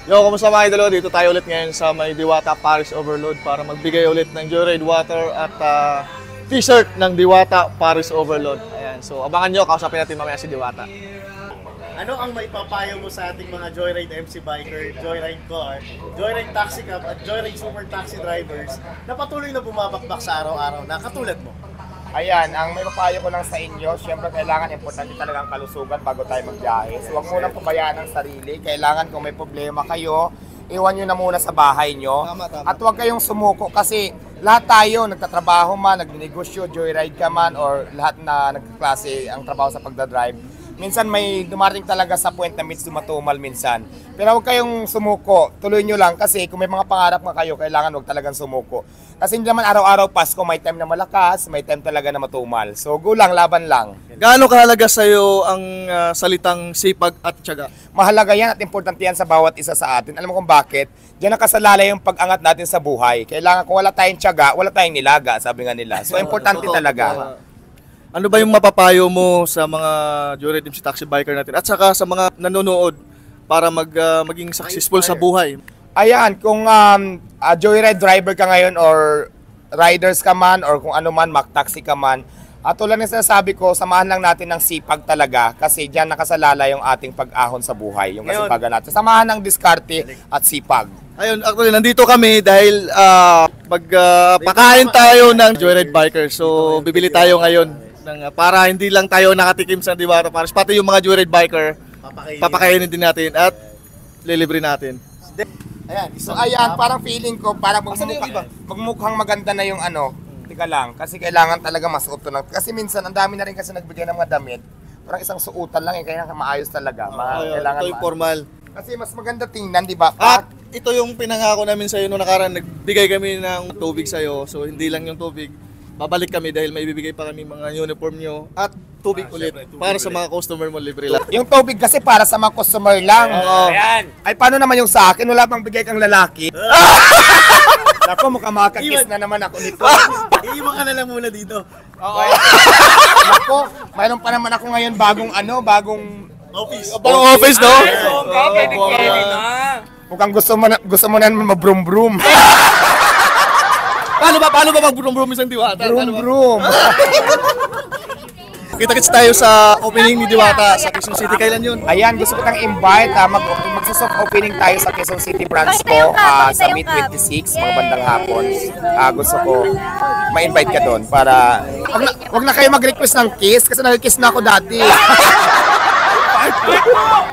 Yo, kumusta mga idolo? Dito tayo ulit ngayon sa may Diwata Paris Overload para magbigay ulit ng Joyride Water at t-shirt ng Diwata Paris Overload. Ayan, so abangan nyo, kausapin natin mamaya si Diwata. Ano ang may papayo mo sa ating mga Joyride MC Biker, Joyride Car, Joyride Taxi Cab at Joyride Super Taxi drivers na patuloy na bumabakbak sa araw-araw na katulad mo? Ayan, ang may papayo ko lang sa inyo, syempre kailangan importante talaga ang kalusugan bago tayo magbiyahe. So huwag munang pabayaan ang sarili. Kailangan kung may problema kayo, iwan nyo na muna sa bahay nyo. Tama. At huwag kayong sumuko kasi lahat tayo, nagtatrabaho man, nagnegosyo, joyride ka man, or lahat na nagkaklase ang trabaho sa pagdadrive. Minsan may dumating talaga sa point na medyo matumal minsan. Pero huwag kayong sumuko, tuloy nyo lang kasi kung may mga pangarap nga kayo, kailangan huwag talagang sumuko. Kasi hindi naman araw-araw Pasko, may time na malakas, may time talaga na matumal. So go lang, laban lang. Gaano kahalaga sa'yo ang salitang sipag at tiyaga? Mahalaga yan at importante yan sa bawat isa sa atin. Alam mo kung bakit? Diyan nakasalalay yung pag-angat natin sa buhay. Kailangan kung wala tayong tiyaga, wala tayong nilaga, sabi nga nila. So importante talaga. Ano ba yung mapapayo mo sa mga Joyride MC Taxi Biker natin at saka sa mga nanonood para maging successful sa buhay? Ayan, kung joyride driver ka ngayon or riders ka man or kung ano man, taxi ka man, tulad ng sinasabi ko, samahan lang natin ng sipag talaga kasi diyan nakasalala yung ating pag-ahon sa buhay, yung kasipagan natin. Samahan ng diskarte at sipag. Ayun, actually, nandito kami dahil pakain tayo ng Joyride Biker. So, bibili tayo ngayon para hindi lang tayo nakatikim sa Diwata Paris, pati yung mga Joyride Biker, papakainin din natin at lilibre natin. Ayan, so ayan, parang feeling ko, parang magmukhang maganda na yung ano, tika lang, kasi kailangan talaga masuot to lang. Kasi minsan, ang dami na rin kasi nagbigay ng mga damit, parang isang suotan lang, kaya maayos talaga. Kailangan ito yung formal. Kasi mas maganda tingnan, di ba? At ito yung pinangako namin sa iyo noong nakaraan, nagbigay kami ng tubig sa iyo. So hindi lang yung tubig, babalik kami dahil may bibigay pa kami mga uniform nyo at tubig ulit para sa mga customer mo, libre lang. Yung tubig kasi para sa mga customer lang. Ayan. Ay, paano naman yung sa akin? Wala pang bigay kang lalaki. Ako, mukhang makakakis na naman ako nito. Iiwan ka na lang muna dito. Ako, mayroon pa naman ako ngayon bagong Office. Bagong office, no? Mukhang gusto mo na mabrum-brum. Paano ba mag-brum-brum isang Diwata? Brum-brum. Kita-kits tayo sa opening ni Diwata sa Quezon City. Kailan yun? Ayan, gusto ko kang invite. Magsasoft opening tayo sa Quezon City branch ko sa May 26, mga bandang hapon. Gusto ko ma-invite ka doon para wag na kayo mag-request ng kiss kasi nag-kiss na ako dati.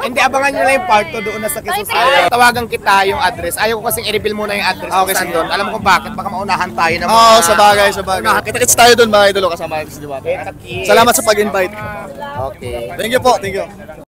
Hindi, abangan nyo na yung part 2 doon na sa Quezon City. Tawagan kita yung address. Ayaw ko kasing i-reveal muna yung address. Okay, saan sige. doon. Alam mo kung bakit? Baka maunahan tayo ng mga... Oo, sa bagay. Kita-kits tayo doon mga idolo kasama si Diwata. Salamat sa pag-invite. Okay. Thank you po.